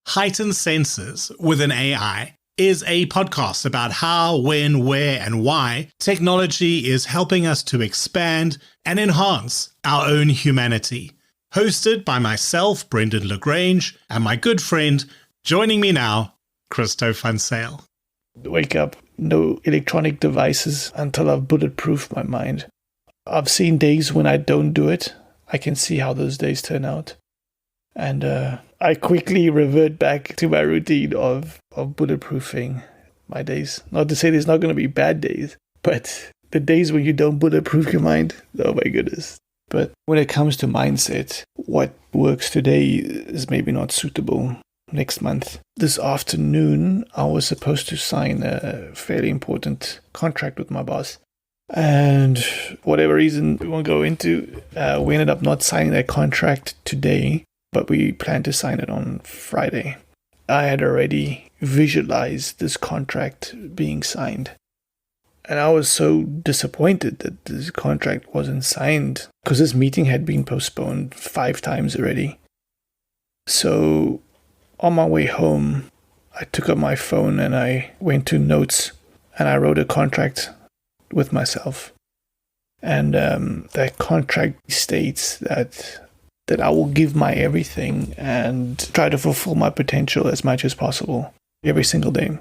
Heightened Senses with an AI is a podcast about how, when, where, and why technology is helping us to expand and enhance our own humanity. Hosted by myself, Brendan Lagrange, and my good friend, joining me now, Christo Funsale. Wake up, no electronic devices until I've bulletproofed my mind. I've seen days when I don't do it. I can see how those days turn out. And I quickly revert back to my routine of bulletproofing my days. Not to say there's not going to be bad days, but the days when you don't bulletproof your mind, oh my goodness. But when it comes to mindset, what works today is maybe not suitable next month. This afternoon, I was supposed to sign a fairly important contract with my boss. And for whatever reason we won't go into, we ended up not signing that contract today, but we planned to sign it on Friday. I had already visualized this contract being signed. And I was so disappointed that this contract wasn't signed because this meeting had been postponed 5 times already. So on my way home, I took up my phone and I went to notes and I wrote a contract with myself. And that contract states that I will give my everything and try to fulfill my potential as much as possible every single day.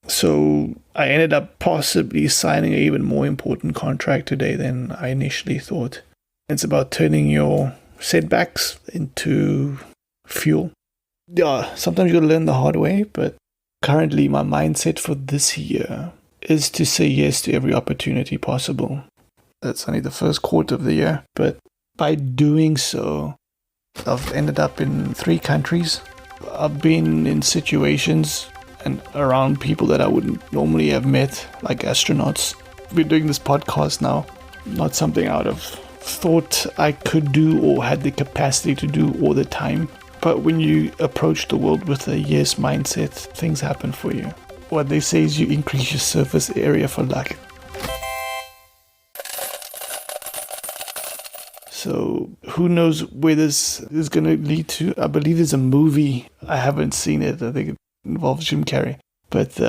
So I ended up possibly signing an even more important contract today than I initially thought. It's about turning your setbacks into fuel. Yeah, sometimes you gotta learn the hard way, but currently my mindset for this year is to say yes to every opportunity possible. That's only the first quarter of the year, but by doing so, I've ended up in 3 countries. I've been in situations and around people that I wouldn't normally have met, like astronauts. We're doing this podcast now, not something out of thought I could do or had the capacity to do all the time. But when you approach the world with a yes mindset, things happen for you. What they say is you increase your surface area for luck. So who knows where this is going to lead to. I believe there's a movie. I haven't seen it. I think it involves Jim Carrey. But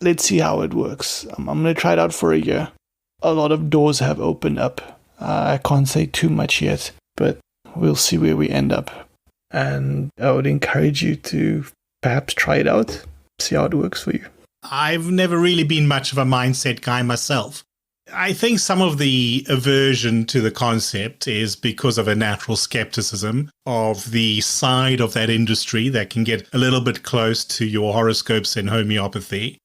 let's see how it works. I'm going to try it out for a year. A lot of doors have opened up. I can't say too much yet, but we'll see where we end up. And I would encourage you to perhaps try it out, see how it works for you. I've never really been much of a mindset guy myself. I think some of the aversion to the concept is because of a natural skepticism of the side of that industry that can get a little bit close to your horoscopes and homeopathy.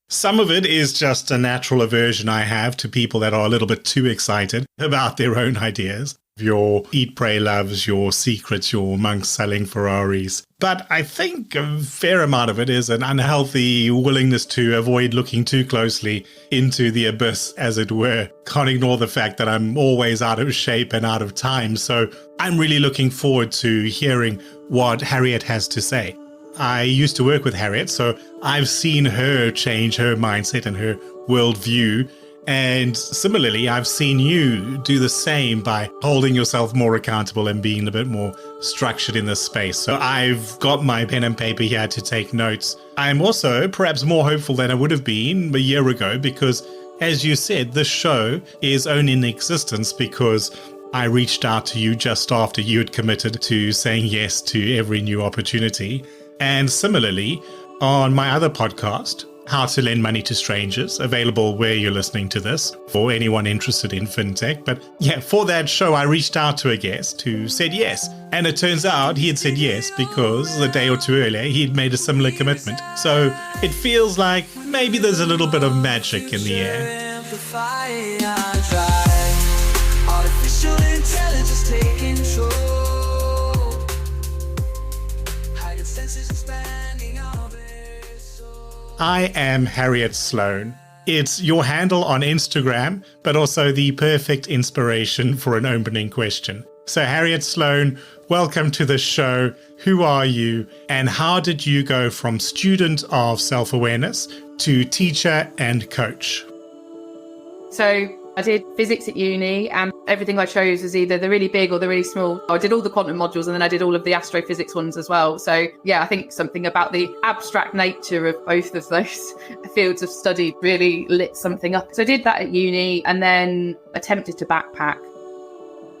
Some of it is just a natural aversion I have to people that are a little bit too excited about their own ideas. Your eat, pray, loves, your secrets, your monks selling Ferraris. But I think a fair amount of it is an unhealthy willingness to avoid looking too closely into the abyss, as it were. Can't ignore the fact that I'm always out of shape and out of time. So I'm really looking forward to hearing what Harriet has to say. I used to work with Harriet, so I've seen her change her mindset and her worldview. And similarly, I've seen you do the same by holding yourself more accountable and being a bit more structured in this space. So I've got my pen and paper here to take notes. I'm also perhaps more hopeful than I would have been a year ago because, as you said, the show is only in existence because I reached out to you just after you had committed to saying yes to every new opportunity. And similarly, on my other podcast, How to Lend Money to Strangers, available where you're listening to this for anyone interested in fintech. But yeah, for that show, I reached out to a guest who said yes. And it turns out he had said yes because a day or two earlier, he'd made a similar commitment. So it feels like maybe there's a little bit of magic in the air. Artificial intelligence take control. Hidden senses expanding our I am Harriet Sloan. It's your handle on Instagram, but also the perfect inspiration for an opening question. So Harriet Sloan, welcome to the show. Who are you and how did you go from student of self-awareness to teacher and coach? So I did physics at uni and everything I chose was either the really big or the really small. I did all the quantum modules and then I did all of the astrophysics ones as well. So yeah, I think something about the abstract nature of both of those fields of study really lit something up. So I did that at uni and then attempted to backpack.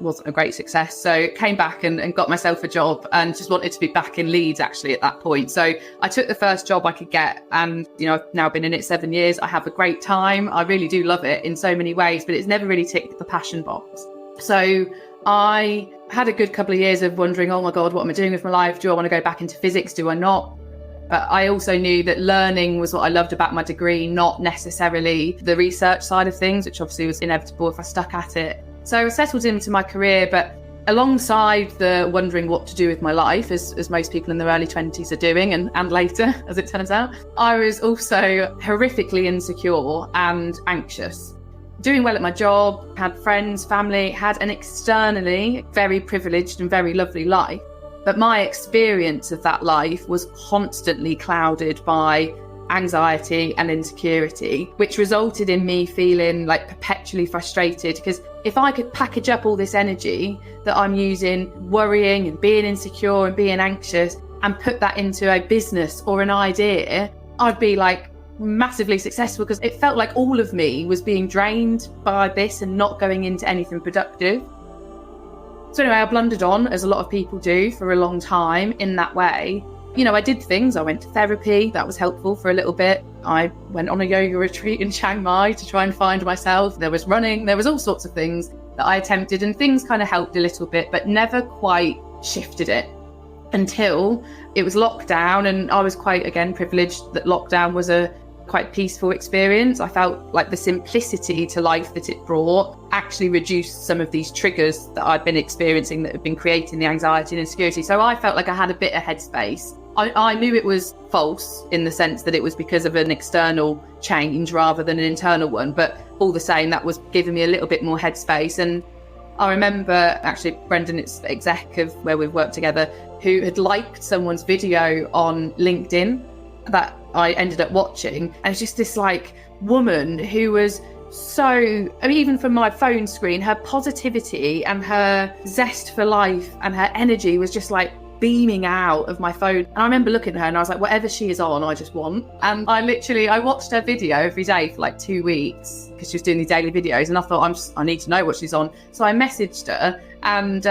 Wasn't a great success. So came back and got myself a job and just wanted to be back in Leeds actually at that point. So I took the first job I could get and, I've now been in it 7 years. I have a great time. I really do love it in so many ways, but it's never really ticked the passion box. So I had a good couple of years of wondering, oh my God, what am I doing with my life? Do I want to go back into physics? Do I not? But I also knew that learning was what I loved about my degree, not necessarily the research side of things, which obviously was inevitable if I stuck at it. So I settled into my career, but alongside the wondering what to do with my life, as most people in their early 20s are doing, and later, as it turns out, I was also horrifically insecure and anxious. Doing well at my job, had friends, family, had an externally very privileged and very lovely life. But my experience of that life was constantly clouded by anxiety and insecurity, which resulted in me feeling like perpetually frustrated, because if I could package up all this energy that I'm using worrying and being insecure and being anxious and put that into a business or an idea, I'd be like massively successful, because it felt like all of me was being drained by this and not going into anything productive. So anyway, I blundered on, as a lot of people do, for a long time in that way. I did things. I went to therapy. That was helpful for a little bit. I went on a yoga retreat in Chiang Mai to try and find myself. There was running. There was all sorts of things that I attempted, and things kind of helped a little bit, but never quite shifted it until it was lockdown. And I was quite, again, privileged that lockdown was a quite peaceful experience. I felt like the simplicity to life that it brought actually reduced some of these triggers that I'd been experiencing that had been creating the anxiety and insecurity. So I felt like I had a bit of headspace. I knew it was false in the sense that it was because of an external change rather than an internal one, but all the same, that was giving me a little bit more headspace. And I remember actually Brendan, it's exec of where we've worked together, who had liked someone's video on LinkedIn that I ended up watching, and it's just this like woman who was so, even from my phone screen, her positivity and her zest for life and her energy was just like beaming out of my phone. And I remember looking at her and I was like, whatever she is on, I just want. And I watched her video every day for like 2 weeks because she was doing these daily videos, and I thought I need to know what she's on. So I messaged her, and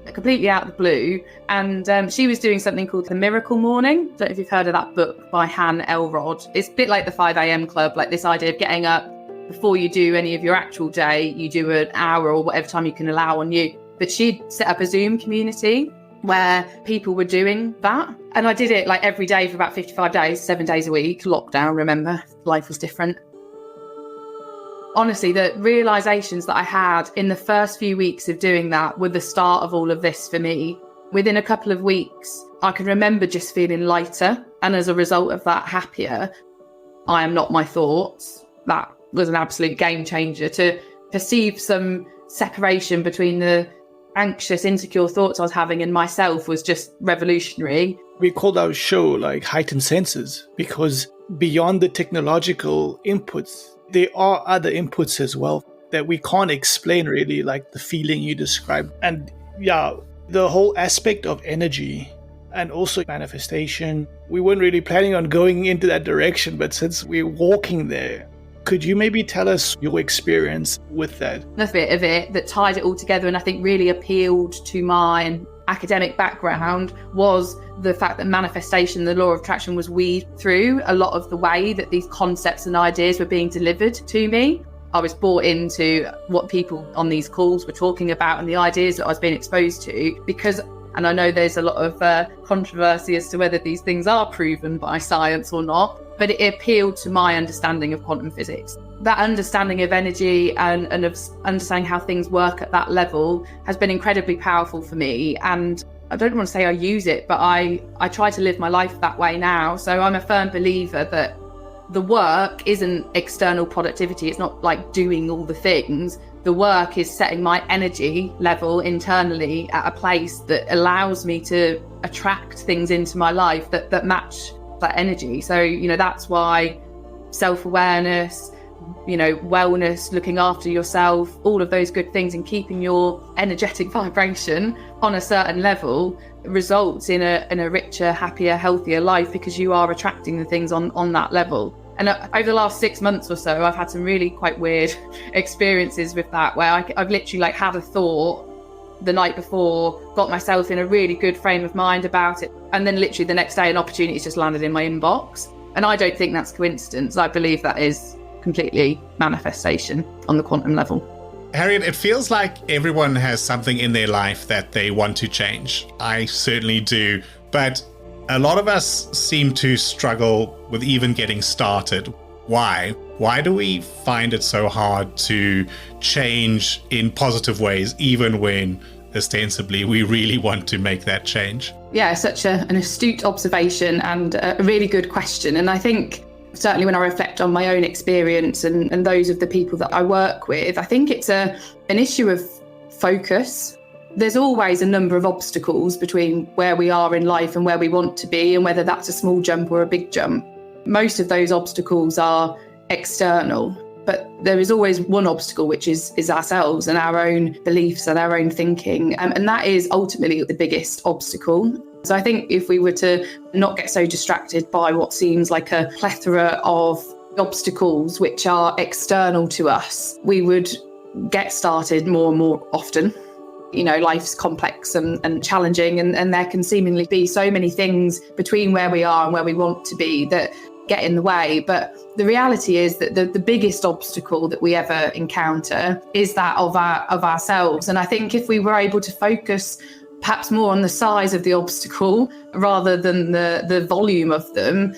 completely out of the blue, and she was doing something called The Miracle Morning. Don't know if you've heard of that book by Han Elrod. It's a bit like the 5 a.m. club, like this idea of getting up before you do any of your actual day, you do an hour or whatever time you can allow on you. But she'd set up a Zoom community where people were doing that. And I did it like every day for about 55 days, 7 days a week. Lockdown, remember, life was different. Honestly, the realizations that I had in the first few weeks of doing that were the start of all of this for me. Within a couple of weeks, I can remember just feeling lighter, and as a result of that, happier. I am not my thoughts. That was an absolute game changer. To perceive some separation between the anxious, insecure thoughts I was having and myself was just revolutionary. We called our show like Heightened Senses because beyond the technological inputs, there are other inputs as well that we can't explain really, like the feeling you described. And yeah, the whole aspect of energy and also manifestation. We weren't really planning on going into that direction, but since we're walking there, could you maybe tell us your experience with that? A bit of it that tied it all together and I think really appealed to my academic background was the fact that manifestation, the law of attraction, was weaved through a lot of the way that these concepts and ideas were being delivered to me. I was bought into what people on these calls were talking about and the ideas that I was being exposed to because, and I know there's a lot of controversy as to whether these things are proven by science or not, but it appealed to my understanding of quantum physics. That understanding of energy and of understanding how things work at that level has been incredibly powerful for me. And I don't want to say I use it, but I try to live my life that way now. So I'm a firm believer that the work isn't external productivity. It's not like doing all the things. The work is setting my energy level internally at a place that allows me to attract things into my life that match that energy. So, that's why self-awareness, wellness, looking after yourself, all of those good things, and keeping your energetic vibration on a certain level results in a richer, happier, healthier life, because you are attracting the things on that level. And over the last 6 months or so, I've had some really quite weird experiences with that, where I've literally had a thought the night before, got myself in a really good frame of mind about it, and then literally the next day an opportunity's just landed in my inbox. And I don't think that's coincidence. I believe that is completely manifestation on the quantum level. Harriet, it feels like everyone has something in their life that they want to change. I certainly do. But a lot of us seem to struggle with even getting started. Why? Why do we find it so hard to change in positive ways, even when ostensibly we really want to make that change? Yeah, such an astute observation and a really good question. And I think certainly when I reflect on my own experience and those of the people that I work with, I think it's an issue of focus. There's always a number of obstacles between where we are in life and where we want to be, and whether that's a small jump or a big jump. Most of those obstacles are external, but there is always one obstacle, which is ourselves and our own beliefs and our own thinking. And that is ultimately the biggest obstacle. So I think if we were to not get so distracted by what seems like a plethora of obstacles which are external to us, we would get started more and more often. Life's complex and challenging, and there can seemingly be so many things between where we are and where we want to be that get in the way. But the reality is that the biggest obstacle that we ever encounter is that of ourselves. And I think if we were able to focus perhaps more on the size of the obstacle rather than the volume of them,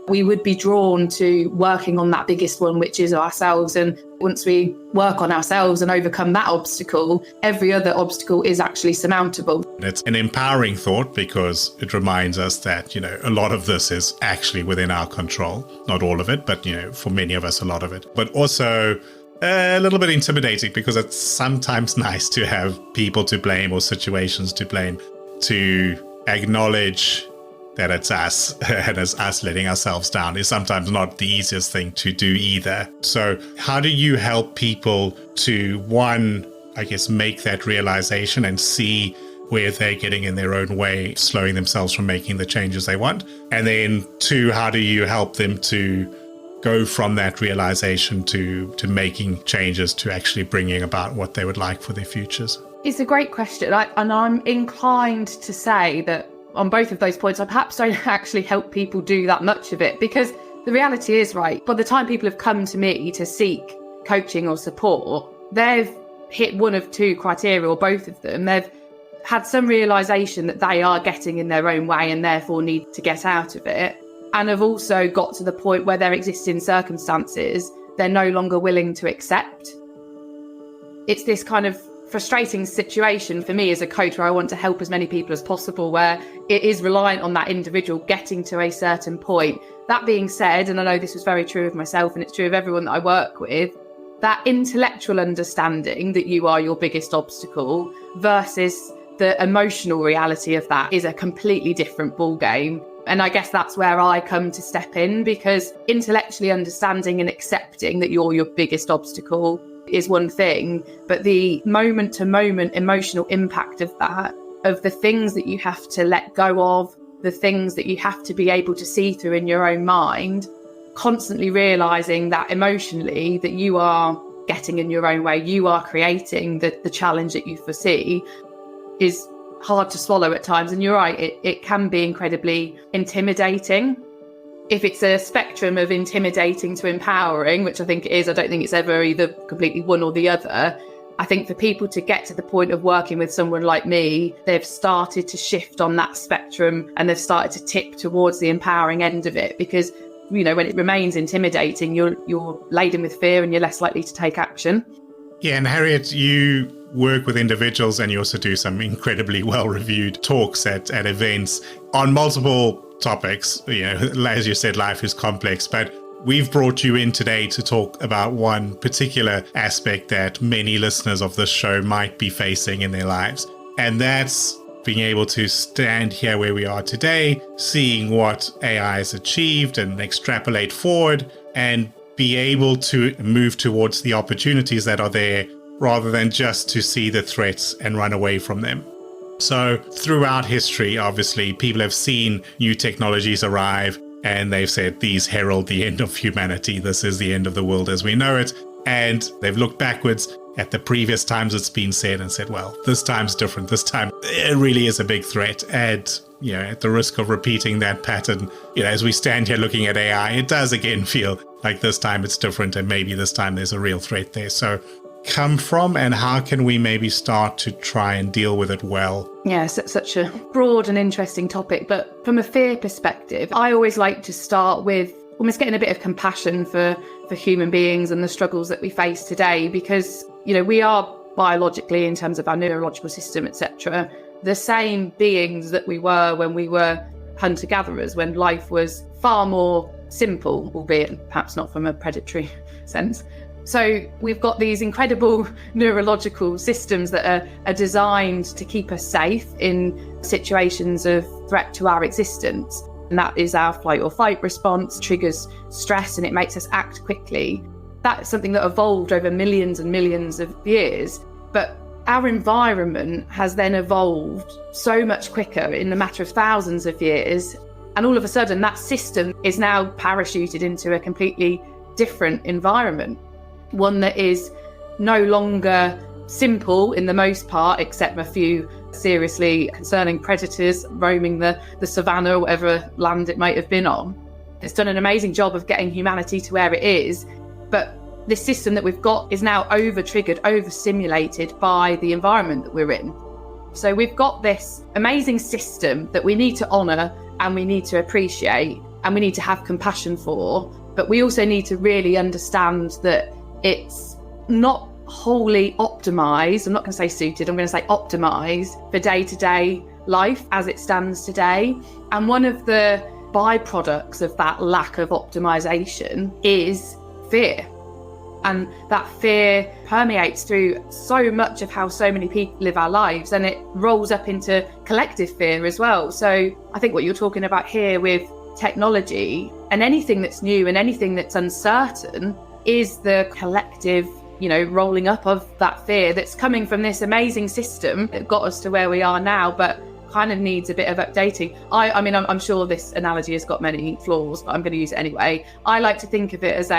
we would be drawn to working on that biggest one, which is ourselves. And once we work on ourselves and overcome that obstacle, every other obstacle is actually surmountable. It's an empowering thought, because it reminds us that, a lot of this is actually within our control. Not all of it, but, for many of us, a lot of it. But also a little bit intimidating, because it's sometimes nice to have people to blame or situations to blame, to acknowledge that it's us, and it's us letting ourselves down is sometimes not the easiest thing to do either. So how do you help people to, one, I guess, make that realization and see where they're getting in their own way, slowing themselves from making the changes they want? And then two, how do you help them to go from that realization to making changes, to actually bringing about what they would like for their futures? It's a great question. And I'm inclined to say that on both of those points, I perhaps don't actually help people do that much of it, because the reality is, right, by the time people have come to me to seek coaching or support, they've hit one of two criteria, or both of them. They've had some realization that they are getting in their own way and therefore need to get out of it, and have also got to the point where their existing circumstances they're no longer willing to accept. It's this kind of frustrating situation for me as a coach, where I want to help as many people as possible, where it is reliant on that individual getting to a certain point. That being said, and I know this was very true of myself and it's true of everyone that I work with, that intellectual understanding that you are your biggest obstacle versus the emotional reality of that is a completely different ballgame. And I guess that's where I come to step in, because intellectually understanding and accepting that you're your biggest obstacle is one thing, but the moment to moment emotional impact of that, of the things that you have to let go of, the things that you have to be able to see through in your own mind, constantly realizing that emotionally that you are getting in your own way, you are creating the challenge that you foresee, is hard to swallow at times. And you're right, it can be incredibly intimidating. If it's a spectrum of intimidating to empowering, which I think it is, I don't think it's ever either completely one or the other. I think for people to get to the point of working with someone like me, they've started to shift on that spectrum and they've started to tip towards the empowering end of it, because, when it remains intimidating, you're laden with fear and you're less likely to take action. Yeah, and Harriet, you work with individuals and you also do some incredibly well-reviewed talks at events on multiple topics. As you said, life is complex, but we've brought you in today to talk about one particular aspect that many listeners of this show might be facing in their lives. And that's being able to stand here where we are today, seeing what AI has achieved and extrapolate forward, and be able to move towards the opportunities that are there rather than just to see the threats and run away from them. So throughout history, obviously, people have seen new technologies arrive and they've said these herald the end of humanity. This is the end of the world as we know it. And they've looked backwards at the previous times it's been said and said, well, this time's different. This time it really is a big threat. And, at the risk of repeating that pattern, as we stand here looking at AI, it does again feel like this time it's different and maybe this time there's a real threat there. So come from and how can we maybe start to try and deal with it well? Yes, it's such a broad and interesting topic. But from a fear perspective, I always like to start with almost getting a bit of compassion for human beings and the struggles that we face today, because, we are biologically, in terms of our neurological system, etc., the same beings that we were when we were hunter-gatherers, when life was far more simple, albeit perhaps not from a predatory sense. So we've got these incredible neurological systems that are designed to keep us safe in situations of threat to our existence. And that is our flight or fight response, triggers stress, and it makes us act quickly. That's something that evolved over millions and millions of years. But our environment has then evolved so much quicker in the matter of thousands of years. And all of a sudden, that system is now parachuted into a completely different environment. One that is no longer simple in the most part, except a few seriously concerning predators roaming the savannah or whatever land it might have been on. It's done an amazing job of getting humanity to where it is, but this system that we've got is now over-triggered, over-stimulated by the environment that we're in. So we've got this amazing system that we need to honour and we need to appreciate and we need to have compassion for, but we also need to really understand that it's not wholly optimised. I'm not going to say suited, I'm going to say optimised for day-to-day life as it stands today. And one of the byproducts of that lack of optimisation is fear. And that fear permeates through so much of how so many people live our lives, and it rolls up into collective fear as well. So I think what you're talking about here with technology and anything that's new and anything that's uncertain is the collective, rolling up of that fear that's coming from this amazing system that got us to where we are now, but kind of needs a bit of updating. I'm sure this analogy has got many flaws, but I'm going to use it anyway. I like to think of it as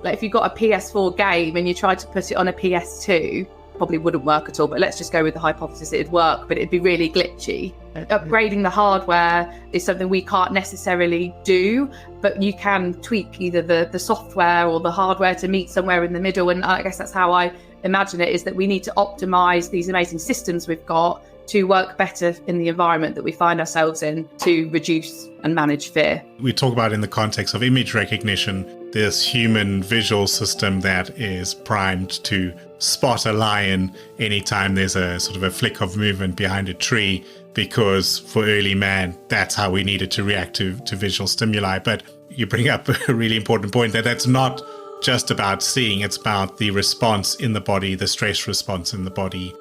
like if you got a PS4 game and you tried to put it on a PS2, probably wouldn't work at all, but let's just go with the hypothesis it'd work, but it'd be really glitchy. Upgrading the hardware is something we can't necessarily do, but you can tweak either the software or the hardware to meet somewhere in the middle. And I guess that's how I imagine it, is that we need to optimize these amazing systems we've got to work better in the environment that we find ourselves in to reduce and manage fear. We talk about in the context of image recognition, this human visual system that is primed to spot a lion anytime there's a sort of a flick of movement behind a tree, because for early man, that's how we needed to react to visual stimuli. But you bring up a really important point that's not just about seeing, it's about the response in the body, the stress response in the body.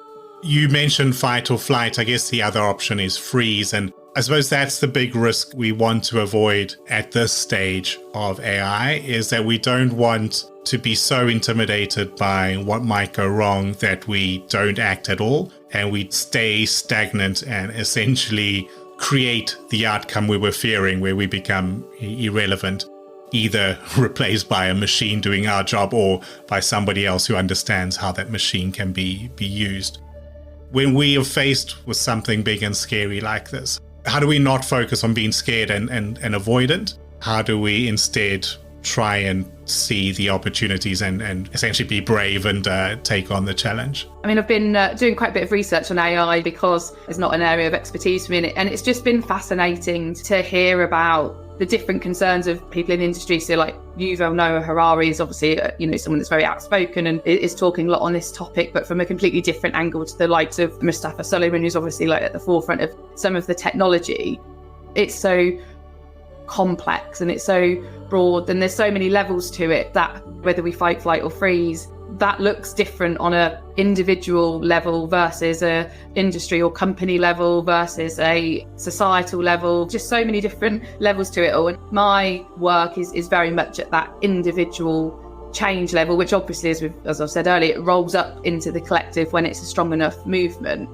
You mentioned fight or flight. I guess the other option is freeze. And I suppose that's the big risk we want to avoid at this stage of AI, is that we don't want to be so intimidated by what might go wrong that we don't act at all and we stay stagnant and essentially create the outcome we were fearing, where we become irrelevant, either replaced by a machine doing our job or by somebody else who understands how that machine can be used. When we are faced with something big and scary like this, how do we not focus on being scared and avoidant? How do we instead try and see the opportunities and essentially be brave and take on the challenge? I mean, I've been doing quite a bit of research on AI because it's not an area of expertise for me, and it's just been fascinating to hear about the different concerns of people in the industry. So like Yuval Noah Harari is obviously, someone that's very outspoken and is talking a lot on this topic, but from a completely different angle to the likes of Mustafa Suleyman, who's obviously like at the forefront of some of the technology. It's so complex and it's so broad and there's so many levels to it that whether we fight, flight or freeze, that looks different on a individual level versus a industry or company level versus a societal level. Just so many different levels to it all. And my work is very much at that individual change level, which obviously, as I've said earlier, it rolls up into the collective when it's a strong enough movement.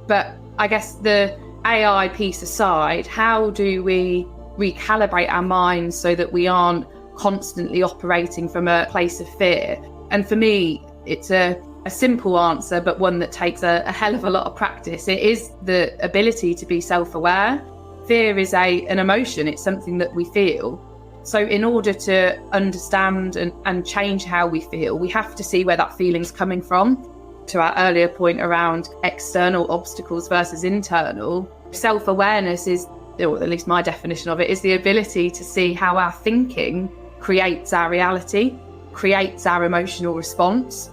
But I guess the AI piece aside, how do we recalibrate our minds so that we aren't constantly operating from a place of fear? And for me, it's a simple answer, but one that takes a hell of a lot of practice. It is the ability to be self-aware. Fear is an emotion. It's something that we feel. So in order to understand and change how we feel, we have to see where that feeling's coming from. To our earlier point around external obstacles versus internal, self-awareness is, or at least my definition of it, is the ability to see how our thinking creates our reality, creates our emotional response.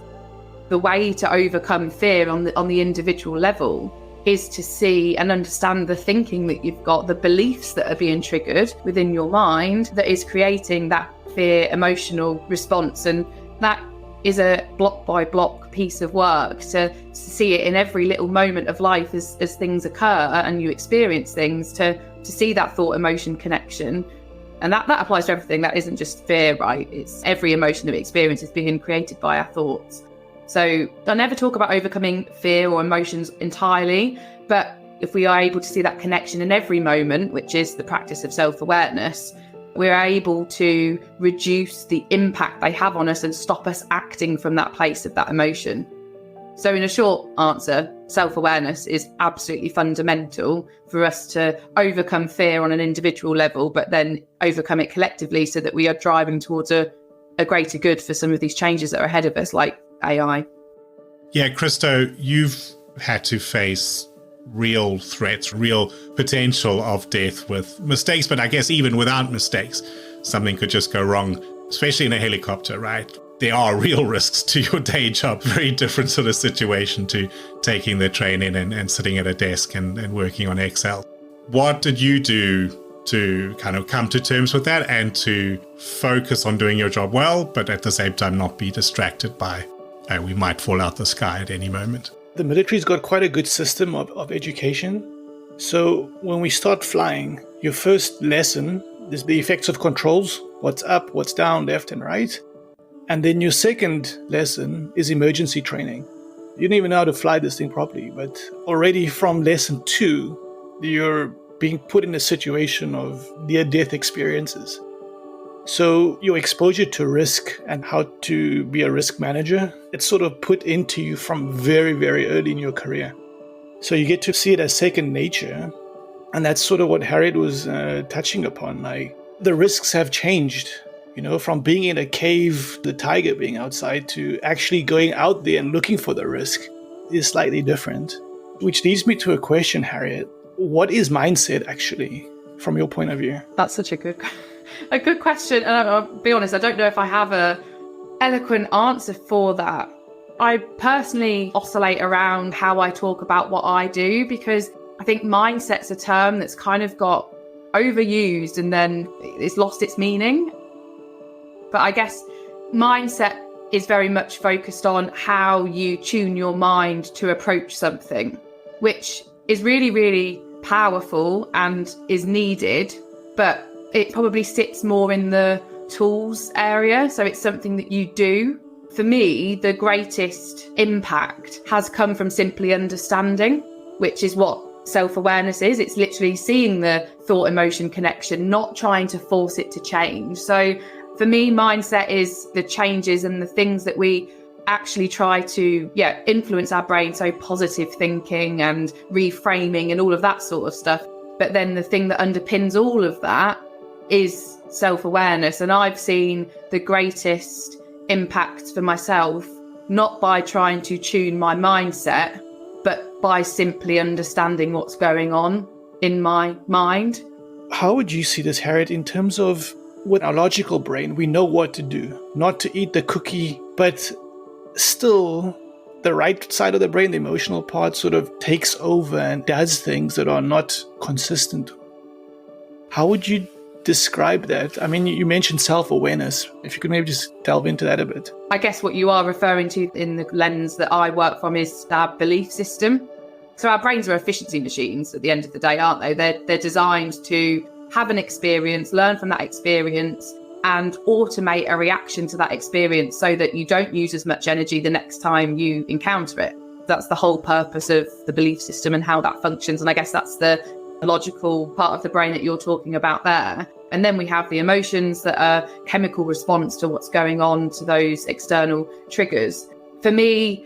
The way to overcome fear on the individual level is to see and understand the thinking that you've got, the beliefs that are being triggered within your mind that is creating that fear emotional response. And that is a block by block piece of work to see it in every little moment of life as things occur and you experience things, to see that thought emotion connection. And that applies to everything. That isn't just fear, right? It's every emotion that we experience is being created by our thoughts. So I never talk about overcoming fear or emotions entirely, but if we are able to see that connection in every moment, which is the practice of self-awareness, we're able to reduce the impact they have on us and stop us acting from that place of that emotion. So in a short answer, self-awareness is absolutely fundamental for us to overcome fear on an individual level, but then overcome it collectively so that we are driving towards a greater good for some of these changes that are ahead of us, like AI. Yeah, Christo, you've had to face real threats, real potential of death with mistakes, but I guess even without mistakes, something could just go wrong, especially in a helicopter, right? There are real risks to your day job, very different sort of situation to taking the train in and sitting at a desk and working on Excel. What did you do to kind of come to terms with that and to focus on doing your job well, but at the same time not be distracted by, we might fall out the sky at any moment? The military's got quite a good system of education. So when we start flying, your first lesson is the effects of controls, what's up, what's down, left and right. And then your second lesson is emergency training. You don't even know how to fly this thing properly, but already from lesson 2, you're being put in a situation of near-death experiences. So your exposure to risk and how to be a risk manager, it's sort of put into you from very, very early in your career. So you get to see it as second nature. And that's sort of what Harriet was touching upon. Like, the risks have changed, from being in a cave, the tiger being outside, to actually going out there and looking for the risk is slightly different. Which leads me to a question, Harriet. What is mindset actually, from your point of view? That's such a good question. And I'll be honest, I don't know if I have a eloquent answer for that. I personally oscillate around how I talk about what I do, because I think mindset's a term that's kind of got overused and then it's lost its meaning. But I guess mindset is very much focused on how you tune your mind to approach something, which is really, really powerful and is needed, but it probably sits more in the tools area. So it's something that you do. For me, the greatest impact has come from simply understanding, which is what self-awareness is. It's literally seeing the thought emotion connection, not trying to force it to change. So for me, mindset is the changes and the things that we actually try to influence our brain. So positive thinking and reframing and all of that sort of stuff. But then the thing that underpins all of that is self-awareness. And I've seen the greatest impacts for myself, not by trying to tune my mindset, but by simply understanding what's going on in my mind. How would you see this, Harriet, in terms of, with our logical brain, we know what to do, not to eat the cookie, but still the right side of the brain, the emotional part, sort of takes over and does things that are not consistent. How would you describe that? I mean, you mentioned self-awareness. If you could maybe just delve into that a bit. I guess what you are referring to in the lens that I work from is our belief system. So our brains are efficiency machines at the end of the day, aren't they? They're designed to have an experience, learn from that experience, and automate a reaction to that experience so that you don't use as much energy the next time you encounter it. That's the whole purpose of the belief system and how that functions. And I guess that's the logical part of the brain that you're talking about there. And then we have the emotions that are chemical response to what's going on to those external triggers. For me,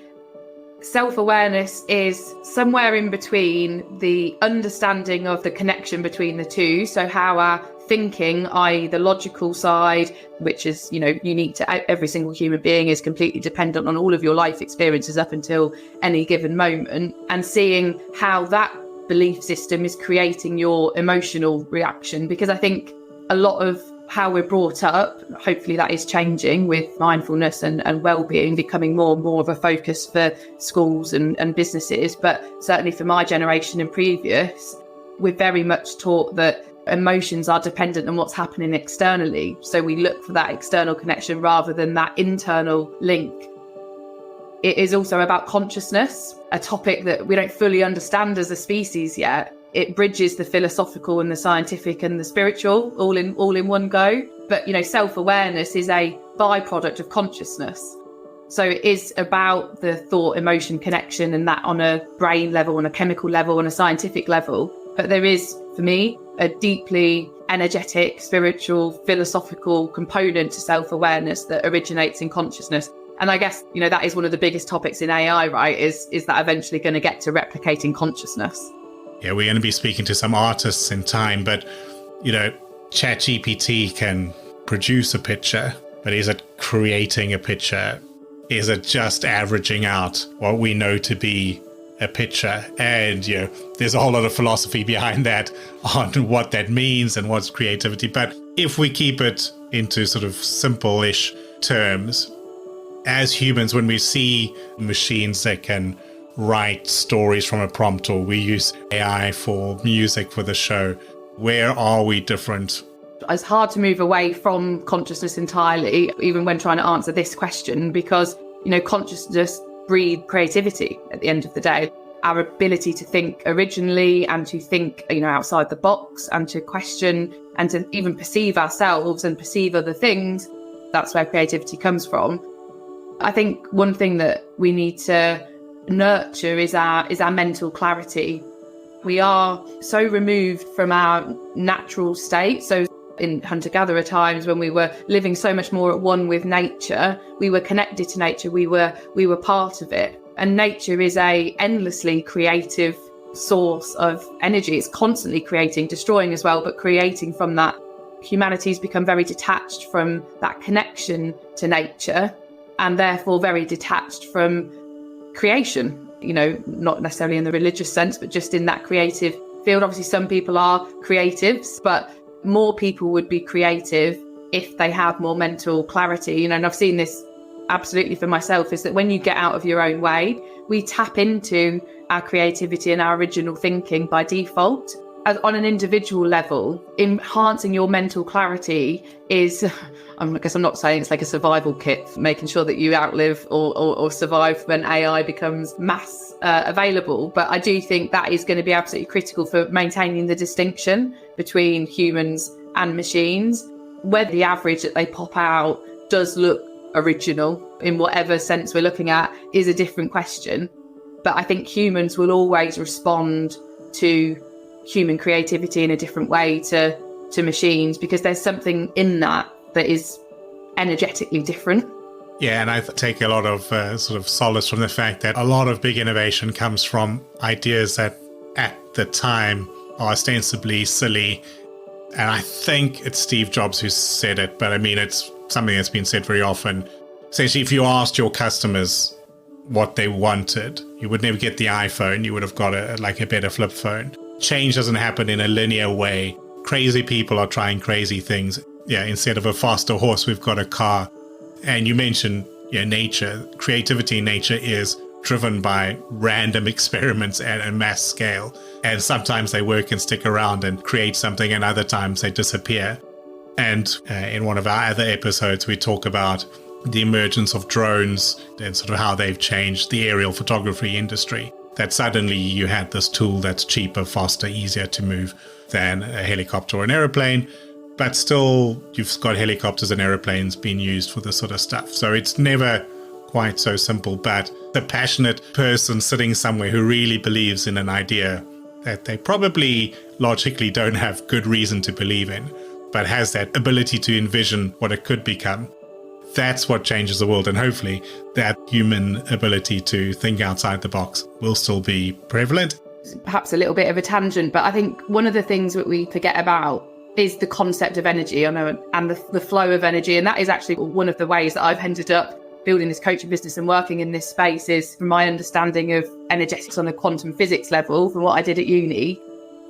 self-awareness is somewhere in between the understanding of the connection between the two. So how our thinking, i.e. the logical side, which is, unique to every single human being, is completely dependent on all of your life experiences up until any given moment, and seeing how that belief system is creating your emotional reaction. Because I think a lot of how we're brought up, hopefully that is changing with mindfulness and well-being becoming more and more of a focus for schools and businesses. But certainly for my generation and previous, we're very much taught that emotions are dependent on what's happening externally. So we look for that external connection rather than that internal link. It is also about consciousness, a topic that we don't fully understand as a species yet. It bridges the philosophical and the scientific and the spiritual all in one go. But, self-awareness is a byproduct of consciousness. So it is about the thought, emotion connection, and that on a brain level, on a chemical level, on a scientific level. But there is, for me, a deeply energetic, spiritual, philosophical component to self-awareness that originates in consciousness. And I guess, that is one of the biggest topics in AI, right? Is that eventually going to get to replicating consciousness? Yeah, we're going to be speaking to some artists in time, but, ChatGPT can produce a picture, but is it creating a picture? Is it just averaging out what we know to be a picture? And, there's a whole lot of philosophy behind that on what that means and what's creativity. But if we keep it into sort of simple-ish terms, as humans, when we see machines that can write stories from a prompt, or we use AI for music for the show, where are we different? It's hard to move away from consciousness entirely, even when trying to answer this question, because, consciousness breeds creativity at the end of the day. Our ability to think originally and to think, outside the box and to question and to even perceive ourselves and perceive other things, that's where creativity comes from. I think one thing that we need to nurture is our mental clarity. We are so removed from our natural state. So in hunter-gatherer times, when we were living so much more at one with nature, we were connected to nature, we were part of it. And nature is a endlessly creative source of energy. It's constantly creating, destroying as well, but creating from that. Humanity's become very detached from that connection to nature, and therefore very detached from creation, not necessarily in the religious sense, but just in that creative field. Obviously, some people are creatives, but more people would be creative if they have more mental clarity. And I've seen this absolutely for myself, is that when you get out of your own way, we tap into our creativity and our original thinking by default. As on an individual level, enhancing your mental clarity is, I guess I'm not saying it's like a survival kit, making sure that you outlive or survive when AI becomes mass available. But I do think that is going to be absolutely critical for maintaining the distinction between humans and machines. Whether the average that they pop out does look original in whatever sense we're looking at is a different question. But I think humans will always respond to human creativity in a different way to machines, because there's something in that is energetically different. Yeah, and I take a lot of sort of solace from the fact that a lot of big innovation comes from ideas that at the time are ostensibly silly. And I think it's Steve Jobs who said it, but I mean, it's something that's been said very often. Essentially, if you asked your customers what they wanted, you would never get the iPhone. You would have got a better flip phone. Change doesn't happen in a linear way. Crazy people are trying crazy things. Yeah, instead of a faster horse, we've got a car. And you mentioned nature. Creativity in nature is driven by random experiments at a mass scale. And sometimes they work and stick around and create something, and other times they disappear. And in one of our other episodes, we talk about the emergence of drones and sort of how they've changed the aerial photography industry. That suddenly you had this tool that's cheaper, faster, easier to move than a helicopter or an aeroplane. But still, you've got helicopters and aeroplanes being used for this sort of stuff. So it's never quite so simple. But the passionate person sitting somewhere who really believes in an idea that they probably logically don't have good reason to believe in, but has that ability to envision what it could become, that's what changes the world. And hopefully that human ability to think outside the box will still be prevalent. Perhaps a little bit of a tangent, but I think one of the things that we forget about is the concept of energy, I know, and the flow of energy. And that is actually one of the ways that I've ended up building this coaching business and working in this space, is from my understanding of energetics on a quantum physics level, from what I did at uni,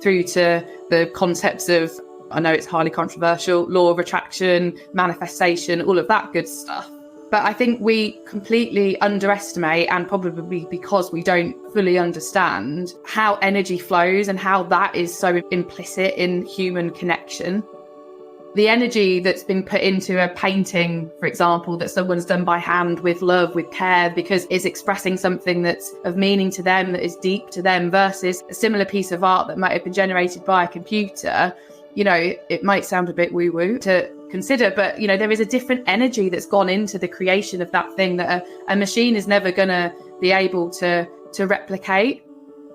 through to the concepts of, I know it's highly controversial, law of attraction, manifestation, all of that good stuff. But I think we completely underestimate, and probably because we don't fully understand, how energy flows and how that is so implicit in human connection. The energy that's been put into a painting, for example, that someone's done by hand with love, with care, because it's expressing something that's of meaning to them, that is deep to them, versus a similar piece of art that might have been generated by a computer. You know, it might sound a bit woo-woo to consider, but, you know, there is a different energy that's gone into the creation of that thing that a machine is never going to be able to replicate.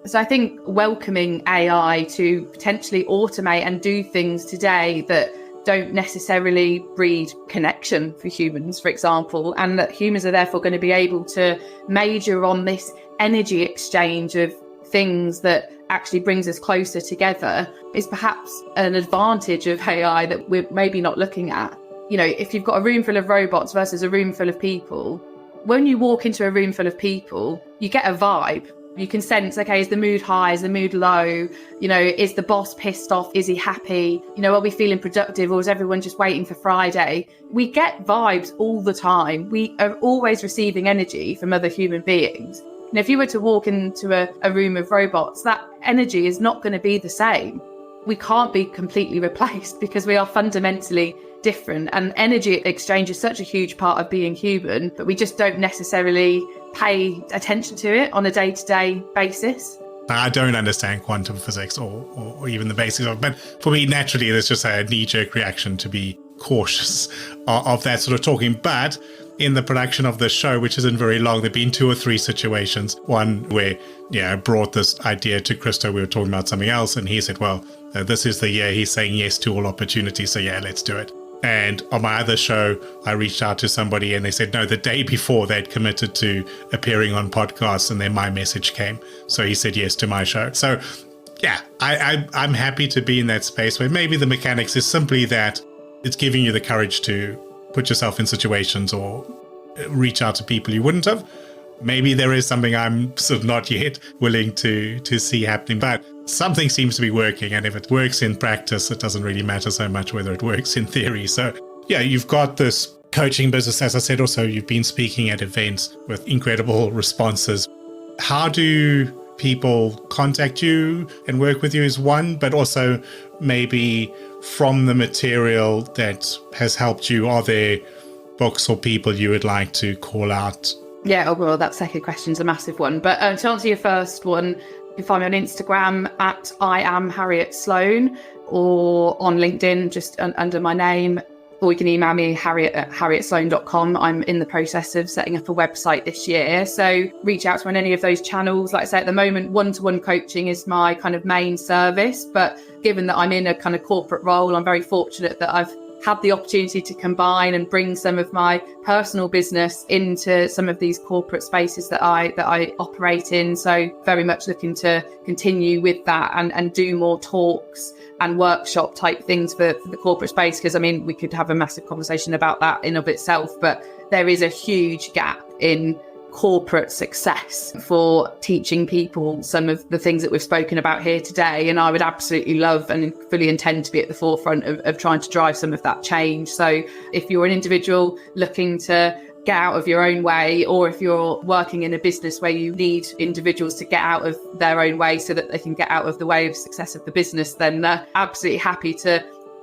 So I think welcoming AI to potentially automate and do things today that don't necessarily breed connection for humans, for example, and that humans are therefore going to be able to major on this energy exchange of things that actually brings us closer together, is perhaps an advantage of AI that we're maybe not looking at. You know, if you've got a room full of robots versus a room full of people, when you walk into a room full of people, you get a vibe. You can sense, okay, is the mood high? Is the mood low? You know, is the boss pissed off? Is he happy? You know, are we feeling productive, or is everyone just waiting for Friday? We get vibes all the time. We are always receiving energy from other human beings. And if you were to walk into a room of robots, that energy is not going to be the same. We can't be completely replaced because we are fundamentally different. And energy exchange is such a huge part of being human, but we just don't necessarily pay attention to it on a day-to-day basis. I don't understand quantum physics or even the basics of it, but for me, naturally, there's just a knee-jerk reaction to be cautious of that sort of talking. But in the production of this show, which isn't very long, there've been 2 or 3 situations. One where, I brought this idea to Christo. We were talking about something else, and he said, well, this is the year he's saying yes to all opportunities, so yeah, let's do it. And on my other show, I reached out to somebody and they said, no, the day before they'd committed to appearing on podcasts, and then my message came. So he said yes to my show. So yeah, I'm happy to be in that space where maybe the mechanics is simply that it's giving you the courage to put yourself in situations or reach out to people you wouldn't have. Maybe there is something I'm sort of not yet willing to see happening, but something seems to be working. And if it works in practice, it doesn't really matter so much whether it works in theory. So yeah, you've got this coaching business. As I said, also, you've been speaking at events with incredible responses. How do people contact you and work with you is one, but also maybe from the material that has helped you, are there books or people you would like to call out? Yeah, well, that second question is a massive one. But to answer your first one, you can find me on Instagram at I am Harriet Sloan, or on LinkedIn, just under my name, or you can email me harriet@harrietsloan.com. I'm in the process of setting up a website this year. So reach out to me on any of those channels. Like I say, at the moment, one-to-one coaching is my kind of main service. But given that I'm in a kind of corporate role, I'm very fortunate that I've had the opportunity to combine and bring some of my personal business into some of these corporate spaces that I operate in. So very much looking to continue with that and do more talks and workshop type things for the corporate space. Because I mean, we could have a massive conversation about that in of itself, but there is a huge gap in corporate success for teaching people some of the things that we've spoken about here today. And I would absolutely love and fully intend to be at the forefront of trying to drive some of that change. So if you're an individual looking to get out of your own way, or if you're working in a business where you need individuals to get out of their own way so that they can get out of the way of success of the business, then absolutely happy to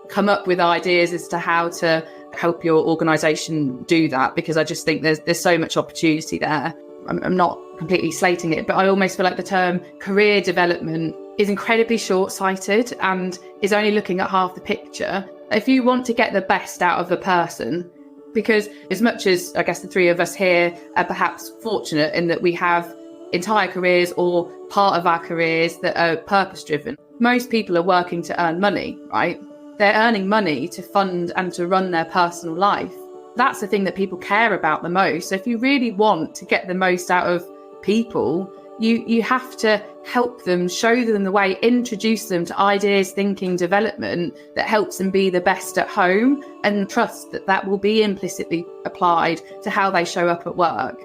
come up with ideas as to how to help your organisation do that, because I just think there's so much opportunity there. I'm not completely slating it, but I almost feel like the term career development is incredibly short-sighted and is only looking at half the picture. If you want to get the best out of a person, because as much as I guess the three of us here are perhaps fortunate in that we have entire careers or part of our careers that are purpose-driven, most people are working to earn money, right? They're earning money to fund and to run their personal life. That's the thing that people care about the most. So if you really want to get the most out of people, you have to help them, show them the way, introduce them to ideas, thinking, development that helps them be the best at home, and trust that that will be implicitly applied to how they show up at work.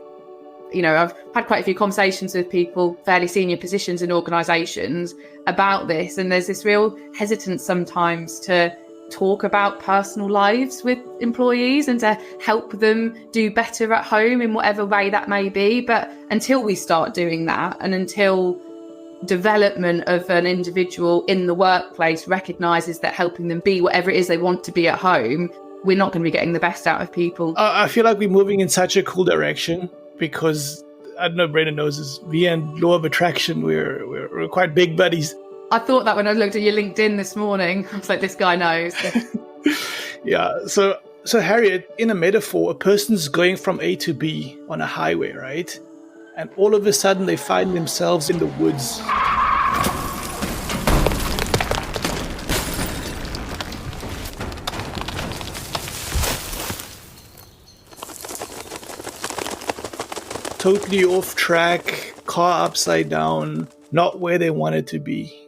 You know, I've had quite a few conversations with people, fairly senior positions in organisations about this, and there's this real hesitance sometimes to talk about personal lives with employees and to help them do better at home in whatever way that may be. But until we start doing that, and until development of an individual in the workplace recognises that helping them be whatever it is they want to be at home, we're not going to be getting the best out of people. I feel like we're moving in such a cool direction because, I don't know, Brandon knows this, me and Law of Attraction, we're quite big buddies. I thought that when I looked at your LinkedIn this morning. I was like, this guy knows. Yeah. So Harriet, in a metaphor, a person's going from A to B on a highway, right? And all of a sudden they find themselves in the woods. Totally off track, car upside down, not where they wanted to be.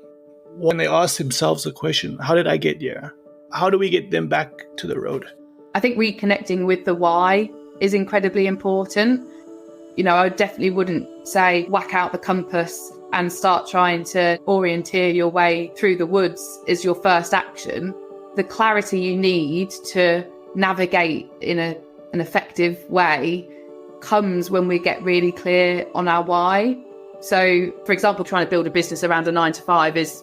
When they ask themselves the question, how did I get here? How do we get them back to the road? I think reconnecting with the why is incredibly important. You know, I definitely wouldn't say whack out the compass and start trying to orienteer your way through the woods as your first action. The clarity you need to navigate in an effective way comes when we get really clear on our why. So, for example, trying to build a business around a 9-to-5 is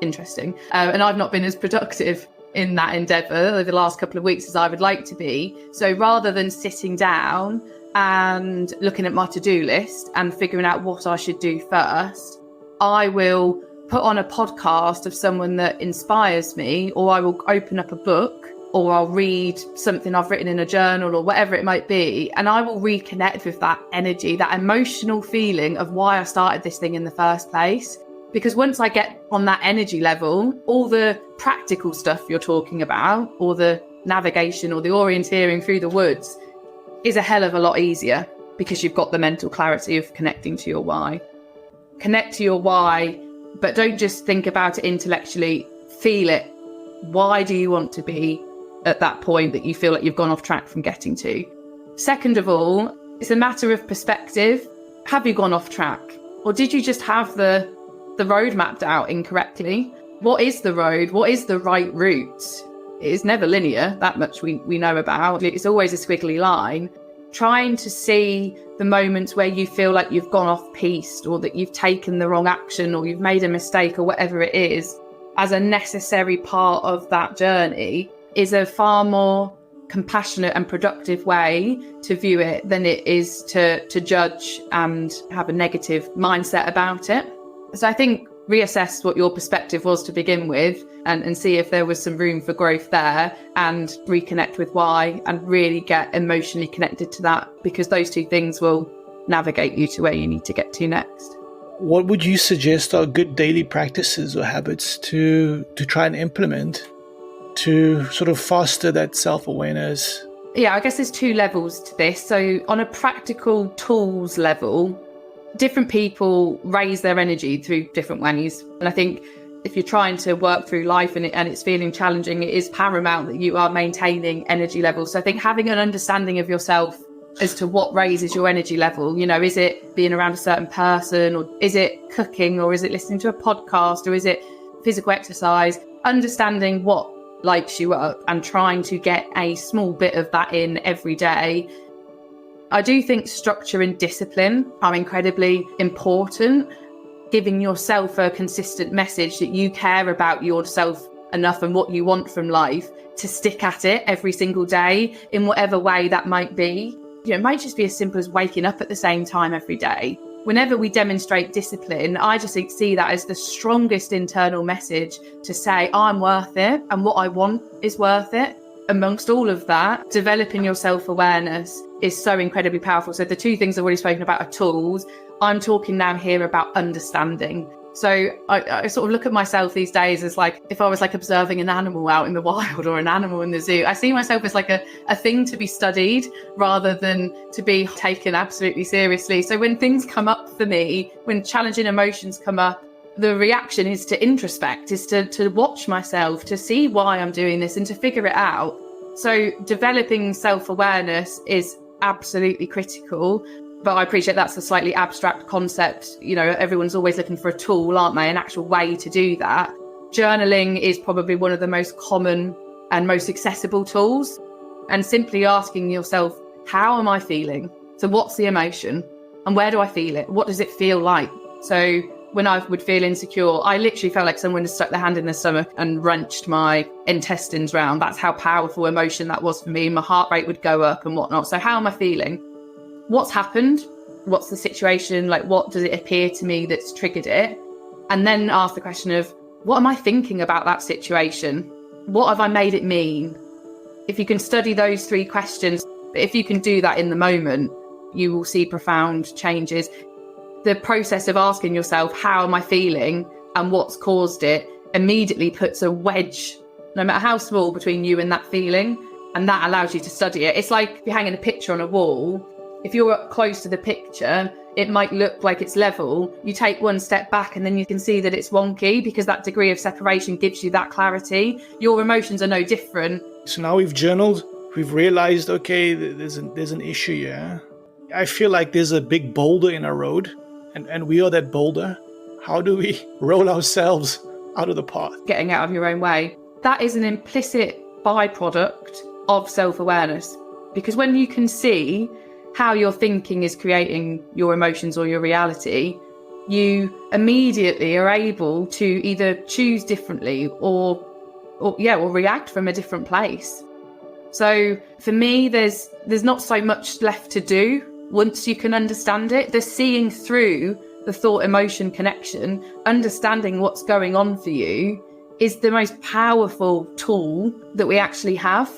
interesting. And I've not been as productive in that endeavour over the last couple of weeks as I would like to be. So rather than sitting down and looking at my to-do list and figuring out what I should do first, I will put on a podcast of someone that inspires me, or I will open up a book, or I'll read something I've written in a journal or whatever it might be. And I will reconnect with that energy, that emotional feeling of why I started this thing in the first place. Because once I get on that energy level, all the practical stuff you're talking about, or the navigation or the orienteering through the woods is a hell of a lot easier, because you've got the mental clarity of connecting to your why. Connect to your why, but don't just think about it intellectually, feel it. Why do you want to be at that point that you feel like you've gone off track from getting to? Second of all, it's a matter of perspective. Have you gone off track? Or did you just have the road mapped out incorrectly? What is the road? What is the right route? It is never linear, that much we know about. It's always a squiggly line. Trying to see the moments where you feel like you've gone off piste, or that you've taken the wrong action, or you've made a mistake, or whatever it is, as a necessary part of that journey is a far more compassionate and productive way to view it than it is to judge and have a negative mindset about it. So I think reassess what your perspective was to begin with, and see if there was some room for growth there, and reconnect with why, and really get emotionally connected to that, because those two things will navigate you to where you need to get to next. What would you suggest are good daily practices or habits to try and implement to sort of foster that self-awareness? Yeah, I guess there's two levels to this. So on a practical tools level, different people raise their energy through different ways. And I think if you're trying to work through life and it's feeling challenging, it is paramount that you are maintaining energy levels. So I think having an understanding of yourself as to what raises your energy level, you know, is it being around a certain person, or is it cooking, or is it listening to a podcast, or is it physical exercise? Understanding what lights you up and trying to get a small bit of that in every day. I do think structure and discipline are incredibly important. Giving yourself a consistent message that you care about yourself enough and what you want from life to stick at it every single day in whatever way that might be. It might just be as simple as waking up at the same time every day. Whenever we demonstrate discipline, I just see that as the strongest internal message to say, I'm worth it and what I want is worth it. Amongst all of that, developing your self-awareness is so incredibly powerful. So the two things I've already spoken about are tools. I'm talking now here about understanding. So I sort of look at myself these days as like, if I was like observing an animal out in the wild or an animal in the zoo, I see myself as like a thing to be studied rather than to be taken absolutely seriously. So when things come up for me, when challenging emotions come up, the reaction is to introspect, is to watch myself, to see why I'm doing this and to figure it out. So developing self-awareness is absolutely critical. But I appreciate that's a slightly abstract concept. Everyone's always looking for a tool, aren't they? An actual way to do that. Journaling is probably one of the most common and most accessible tools. And simply asking yourself, how am I feeling? So what's the emotion? And where do I feel it? What does it feel like? So when I would feel insecure, I literally felt like someone had stuck their hand in their stomach and wrenched my intestines round. That's how powerful emotion that was for me. My heart rate would go up and whatnot. So how am I feeling? What's happened? What's the situation? Like, what does it appear to me that's triggered it? And then ask the question of, what am I thinking about that situation? What have I made it mean? If you can study those three questions, if you can do that in the moment, you will see profound changes. The process of asking yourself, how am I feeling and what's caused it, immediately puts a wedge, no matter how small, between you and that feeling. And that allows you to study it. It's like if you're hanging a picture on a wall. If you're up close to the picture, it might look like it's level. You take one step back and then you can see that it's wonky because that degree of separation gives you that clarity. Your emotions are no different. So now we've journaled, we've realized, okay, there's an issue here. I feel like there's a big boulder in our road and we are that boulder. How do we roll ourselves out of the path? Getting out of your own way. That is an implicit byproduct of self-awareness, because when you can see how your thinking is creating your emotions or your reality, you immediately are able to either choose differently or react from a different place. So for me, there's not so much left to do once you can understand it. The seeing through the thought-emotion connection, understanding what's going on for you, is the most powerful tool that we actually have.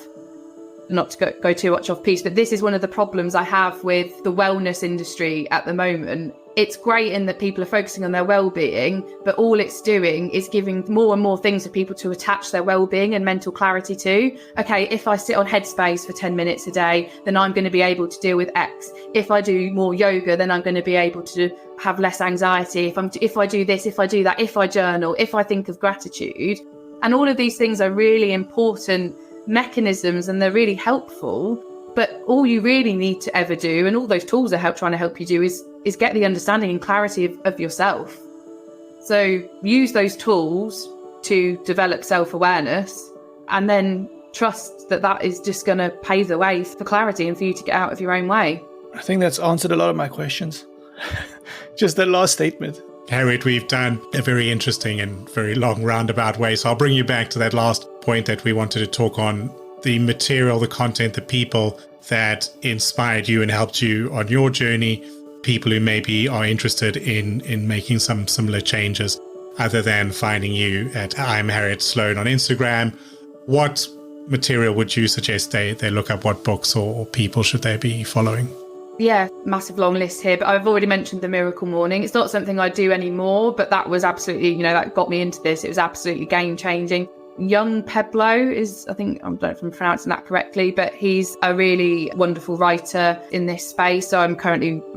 Not to go too much off piece, but this is one of the problems I have with the wellness industry at the moment. It's great in that people are focusing on their well-being, but all it's doing is giving more and more things for people to attach their well-being and mental clarity to. Okay, if I sit on Headspace for 10 minutes a day, then I'm going to be able to deal with X. If I do more yoga, then I'm going to be able to have less anxiety. If I do this, if I do that, if I journal, if I think of gratitude. And all of these things are really important mechanisms and they're really helpful, but all you really need to ever do, and all those tools are trying to help you do, is get the understanding and clarity of yourself. So use those tools to develop self-awareness and then trust that is just going to pave the way for clarity and for you to get out of your own way. I think that's answered a lot of my questions. Just that last statement. Harriet, we've done a very interesting and very long roundabout way, so I'll bring you back to that last point that we wanted to talk on, the material, the content, the people that inspired you and helped you on your journey, people who maybe are interested in making some similar changes, other than finding you at I'm Harriet Sloan on Instagram. What material would you suggest they look up? What books or people should they be following? Yeah, massive long list here, but I've already mentioned The Miracle Morning. It's not something I do anymore, but that was absolutely, that got me into this. It was absolutely game changing. Young Peblo is, I think, I don't know if I'm pronouncing that correctly, but he's a really wonderful writer in this space. So I've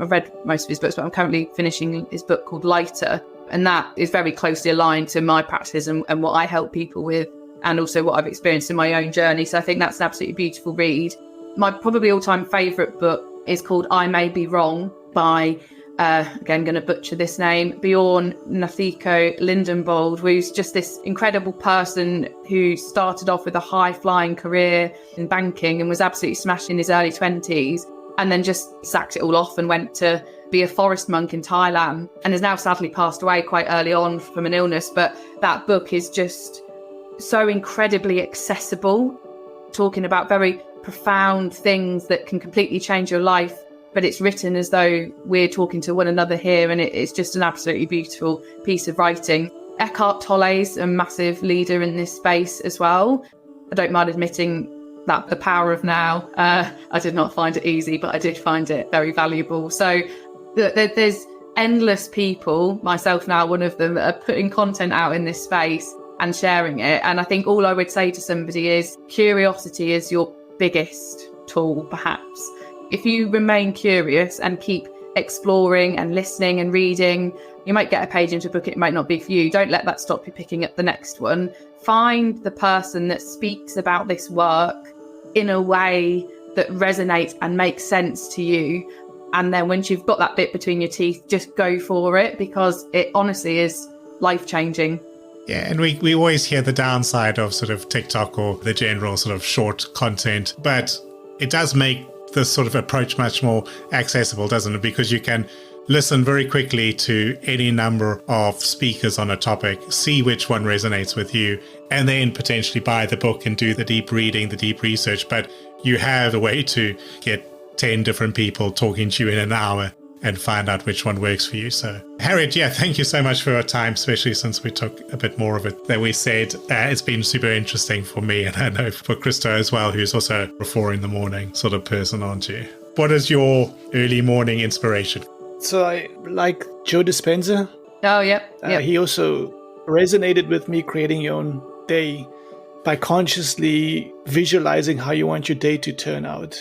read most of his books, but I'm currently finishing his book called Lighter. And that is very closely aligned to my practice and what I help people with, and also what I've experienced in my own journey. So I think that's an absolutely beautiful read. My probably all-time favourite book is called I May Be Wrong by, again, going to butcher this name, Bjorn Nathiko Lindenbold, who's just this incredible person who started off with a high-flying career in banking and was absolutely smashed in his early 20s, and then just sacked it all off and went to be a forest monk in Thailand, and has now sadly passed away quite early on from an illness. But that book is just so incredibly accessible, talking about very profound things that can completely change your life, but it's written as though we're talking to one another here, and it's just an absolutely beautiful piece of writing. Eckhart Tolle's a massive leader in this space as well. I don't mind admitting that the power of now, I did not find it easy, but I did find it very valuable. So there's endless people, myself now one of them, that are putting content out in this space and sharing it. And I think all I would say to somebody is curiosity is your biggest tool, perhaps. If you remain curious and keep exploring and listening and reading, you might get a page into a book, it might not be for you. Don't let that stop you picking up the next one. Find the person that speaks about this work in a way that resonates and makes sense to you. And then once you've got that bit between your teeth, just go for it, because it honestly is life-changing. Yeah, and we always hear the downside of sort of TikTok or the general sort of short content, but it does make this sort of approach much more accessible, doesn't it? Because you can listen very quickly to any number of speakers on a topic, see which one resonates with you, and then potentially buy the book and do the deep reading, the deep research. But you have a way to get 10 different people talking to you in an hour and find out which one works for you. So, Harriet, yeah, thank you so much for your time, especially since we took a bit more of it than we said. It's been super interesting for me, and I know for Krista as well, who's also a 4 a.m. sort of person, aren't you? What is your early morning inspiration? So I like Joe Dispenza. Oh, yep. He also resonated with me creating your own day by consciously visualizing how you want your day to turn out.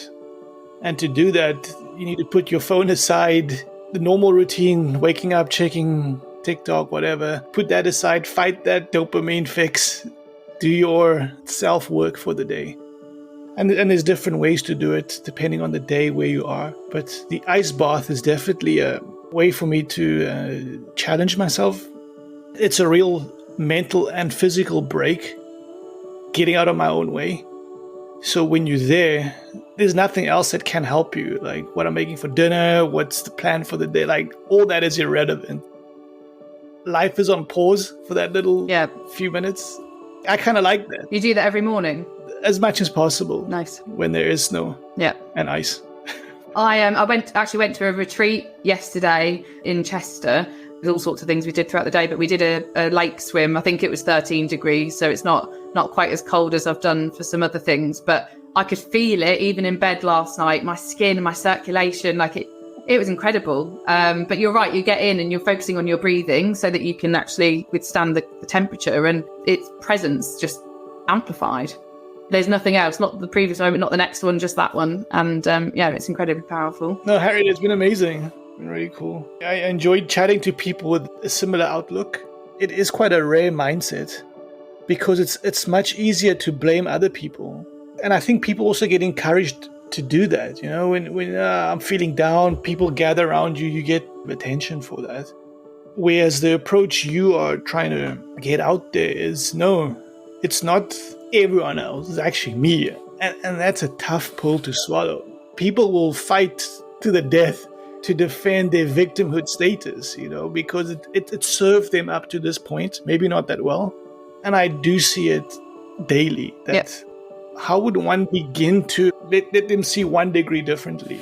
And to do that, you need to put your phone aside, the normal routine, waking up, checking TikTok, whatever. Put that aside, fight that dopamine fix, do your self-work for the day. And there's different ways to do it depending on the day where you are. But the ice bath is definitely a way for me to challenge myself. It's a real mental and physical break, getting out of my own way. So when you're there, there's nothing else that can help you. Like what I'm making for dinner, what's the plan for the day, like all that is irrelevant. Life is on pause for that little few minutes. I kind of like that. You do that every morning? As much as possible. Nice. When there is snow and ice. I went to a retreat yesterday in Chester. There's all sorts of things we did throughout the day, but we did a lake swim. I think it was 13 degrees, so it's not quite as cold as I've done for some other things, but I could feel it even in bed last night, my skin and my circulation, like it was incredible. But you're right, you get in and you're focusing on your breathing so that you can actually withstand the temperature, and its presence just amplified. There's nothing else, not the previous moment, not the next one, just that one. And it's incredibly powerful. No, Harriet, it's been amazing. It's been really cool. I enjoyed chatting to people with a similar outlook. It is quite a rare mindset because it's much easier to blame other people. And I think people also get encouraged to do that. You know, when I'm feeling down, people gather around you, you get attention for that. Whereas the approach you are trying to get out there is, no, it's not everyone else, it's actually me. And that's a tough pill to swallow. People will fight to the death to defend their victimhood status, you know, because it served them up to this point, maybe not that well. And I do see it daily. How would one begin to let them see 1 degree differently?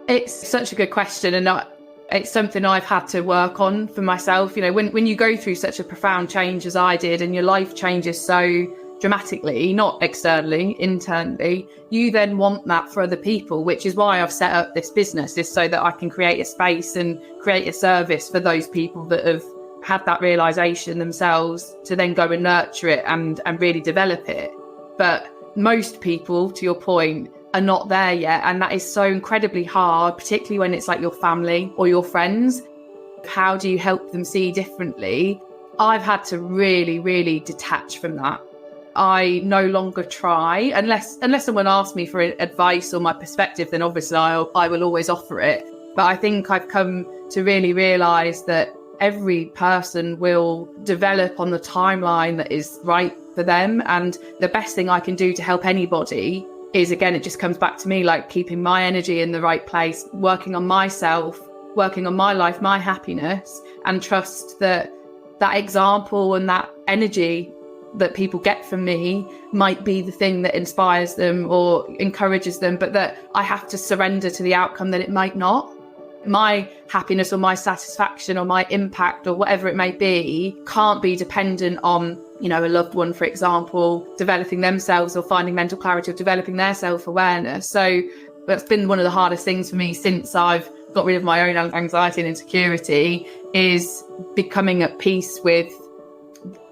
It's such a good question, and it's something I've had to work on for myself. You know, when you go through such a profound change as I did, and your life changes so dramatically, not externally, internally, you then want that for other people, which is why I've set up this business, is so that I can create a space and create a service for those people that have had that realization themselves to then go and nurture it and really develop it. But most people, to your point, are not there yet, and that is so incredibly hard, particularly when it's like your family or your friends. How do you help them see differently? I've had to really, really detach from that. I no longer try, unless someone asks me for advice or my perspective, then obviously I will always offer it. But I think I've come to really realise that every person will develop on the timeline that is right for them. And the best thing I can do to help anybody is, again, it just comes back to me, like keeping my energy in the right place, working on myself, working on my life, my happiness, and trust that example and that energy that people get from me might be the thing that inspires them or encourages them, but that I have to surrender to the outcome that it might not. My happiness or my satisfaction or my impact or whatever it may be can't be dependent on, a loved one, for example, developing themselves or finding mental clarity or developing their self-awareness. So that's been one of the hardest things for me since I've got rid of my own anxiety and insecurity, is becoming at peace with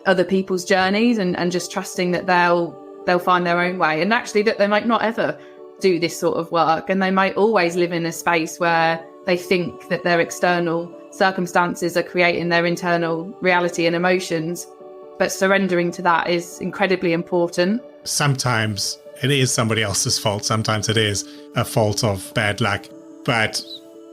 other people's journeys and just trusting that they'll find their own way, and actually that they might not ever do this sort of work, and they might always live in a space where they think that their external circumstances are creating their internal reality and emotions. But surrendering to that is incredibly important. Sometimes it is somebody else's fault. Sometimes it is a fault of bad luck. But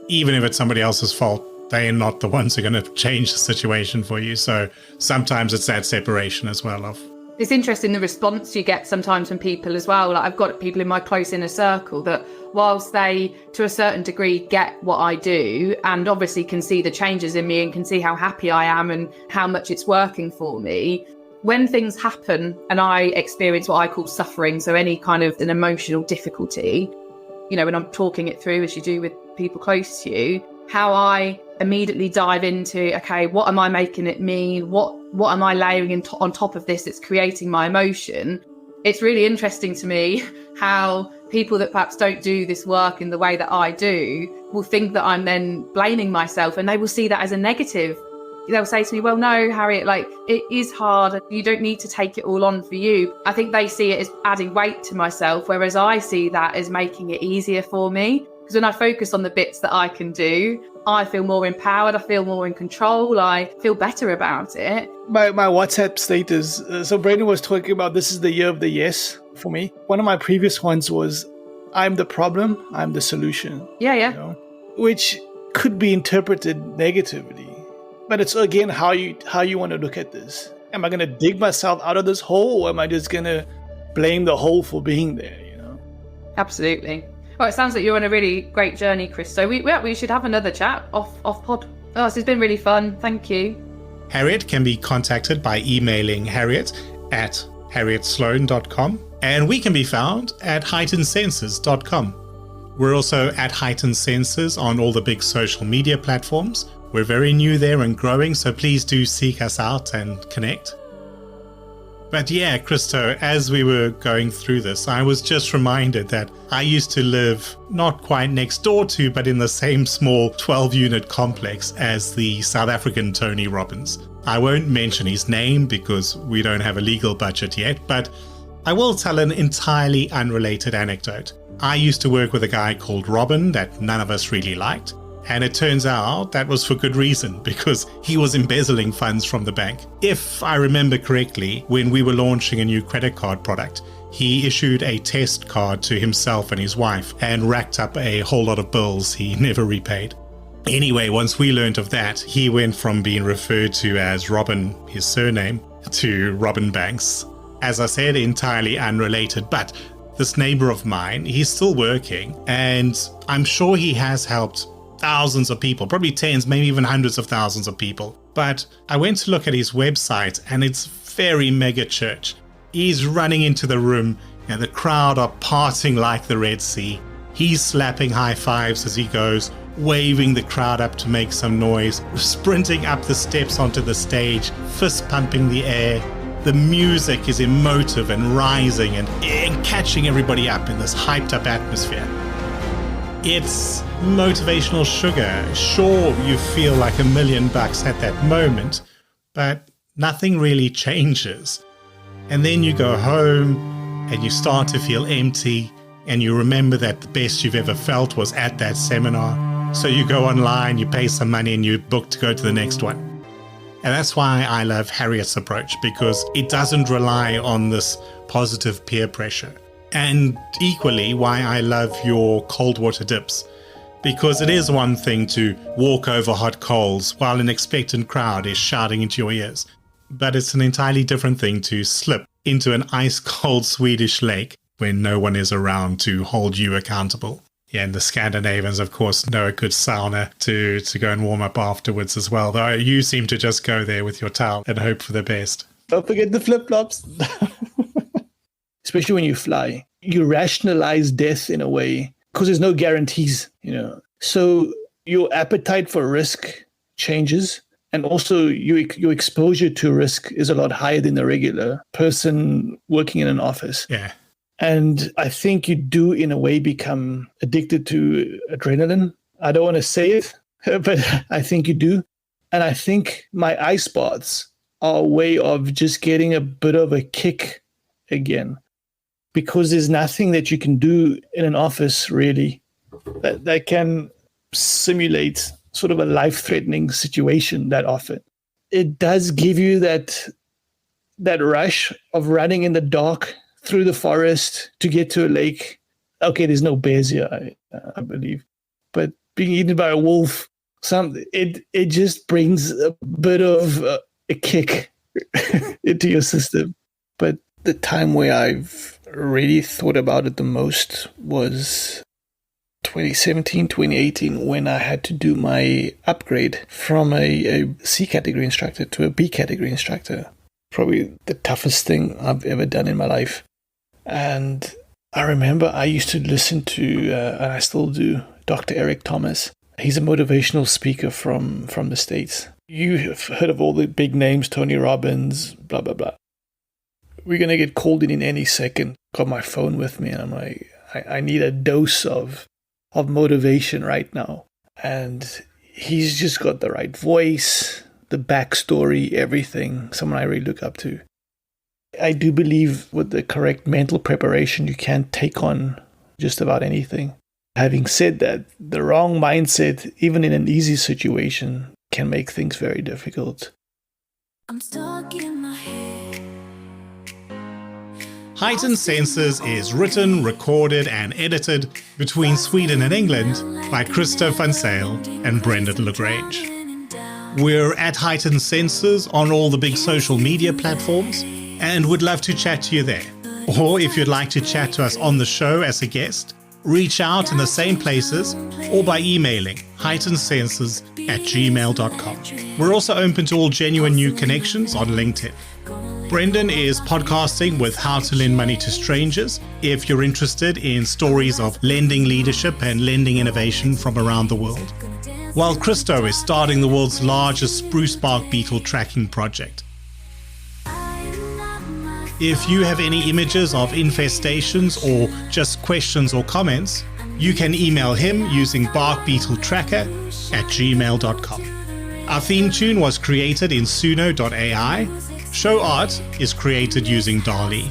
even if it's somebody else's fault, they are not the ones who are going to change the situation for you. So sometimes it's that separation as well. It's interesting the response you get sometimes from people as well. Like, I've got people in my close inner circle that, whilst they to a certain degree get what I do and obviously can see the changes in me and can see how happy I am and how much it's working for me, when things happen and I experience what I call suffering, so any kind of an emotional difficulty, when I'm talking it through, as you do with people close to you, how I immediately dive into, okay, what am I making it mean? What am I layering on top of this that's creating my emotion? It's really interesting to me how people that perhaps don't do this work in the way that I do will think that I'm then blaming myself, and they will see that as a negative. They'll say to me, well, no, Harriet, it is hard. You don't need to take it all on for you. I think they see it as adding weight to myself, whereas I see that as making it easier for me. Because when I focus on the bits that I can do, I feel more empowered, I feel more in control, I feel better about it. My WhatsApp status, so Brandon was talking about this is the year of the yes for me. One of my previous ones was, I'm the problem, I'm the solution. Yeah. Which could be interpreted negatively. But it's, again, how you want to look at this. Am I going to dig myself out of this hole, or am I just going to blame the hole for being there, Absolutely. Well, it sounds like you're on a really great journey, Chris. So we should have another chat off pod. Oh, this has been really fun. Thank you. Harriet can be contacted by emailing Harriet at harrietsloan.com, and we can be found at hAIghtenedsenses.com. We're also at hAIghtened Senses on all the big social media platforms. We're very new there and growing, so please do seek us out and connect. But yeah, Christo, as we were going through this, I was just reminded that I used to live not quite next door to, but in the same small 12-unit complex as the South African Tony Robbins. I won't mention his name because we don't have a legal budget yet, but I will tell an entirely unrelated anecdote. I used to work with a guy called Robin that none of us really liked. And it turns out that was for good reason, because he was embezzling funds from the bank. If I remember correctly, when we were launching a new credit card product, he issued a test card to himself and his wife and racked up a whole lot of bills he never repaid. Anyway, once we learned of that, he went from being referred to as Robin, his surname, to Robin Banks. As I said, entirely unrelated, but this neighbor of mine, he's still working, and I'm sure he has helped thousands of people, probably tens, maybe even hundreds of thousands of people. But I went to look at his website, and it's very mega church. He's running into the room and the crowd are parting like the Red Sea. He's slapping high fives as he goes, waving the crowd up to make some noise, sprinting up the steps onto the stage, fist pumping the air. The music is emotive and rising and catching everybody up in this hyped up atmosphere. It's motivational sugar. Sure, you feel like $1 million at that moment, but nothing really changes. And then you go home and you start to feel empty, and you remember that the best you've ever felt was at that seminar. So you go online, you pay some money, and you book to go to the next one. And that's why I love Harriet's approach, because it doesn't rely on this positive peer pressure. And equally, why I love your cold water dips, because it is one thing to walk over hot coals while an expectant crowd is shouting into your ears, but it's an entirely different thing to slip into an ice-cold Swedish lake when no one is around to hold you accountable. Yeah, and the Scandinavians, of course, know a good sauna to go and warm up afterwards as well, though you seem to just go there with your towel and hope for the best. Don't forget the flip-flops. Especially when you fly. You rationalize death in a way because there's no guarantees, So your appetite for risk changes. And also your exposure to risk is a lot higher than the regular person working in an office. Yeah. And I think you do, in a way, become addicted to adrenaline. I don't want to say it, but I think you do. And I think my ice baths are a way of just getting a bit of a kick again. Because there's nothing that you can do in an office, really, that can simulate sort of a life-threatening situation that often. It does give you that rush of running in the dark through the forest to get to a lake. Okay, there's no bears here, I believe. But being eaten by a wolf, it just brings a bit of a kick into your system. But the time where I've really thought about it the most was 2017, 2018, when I had to do my upgrade from a C category instructor to a B category instructor. Probably the toughest thing I've ever done in my life. And I remember I used to listen to, and I still do, Dr. Eric Thomas. He's a motivational speaker from the States. You've heard of all the big names, Tony Robbins, blah, blah, blah. We're going to get called in any second. Got my phone with me, and I'm like, I need a dose of motivation right now. And he's just got the right voice, the backstory, everything. Someone I really look up to. I do believe with the correct mental preparation, you can take on just about anything. Having said that, the wrong mindset, even in an easy situation, can make things very difficult. I'm stuck in my head. Heightened Senses is written, recorded, and edited between Sweden and England by Christo van Sale and Brendan LaGrange. We're at Heightened Senses on all the big social media platforms and would love to chat to you there. Or if you'd like to chat to us on the show as a guest, reach out in the same places or by emailing haightenedsenses@gmail.com. We're also open to all genuine new connections on LinkedIn. Brendan is podcasting with How to Lend Money to Strangers if you're interested in stories of lending leadership and lending innovation from around the world. While Christo is starting the world's largest spruce bark beetle tracking project. If you have any images of infestations or just questions or comments, you can email him using barkbeetletracker@gmail.com. Our theme tune was created in suno.ai. Show art is created using DALL-E.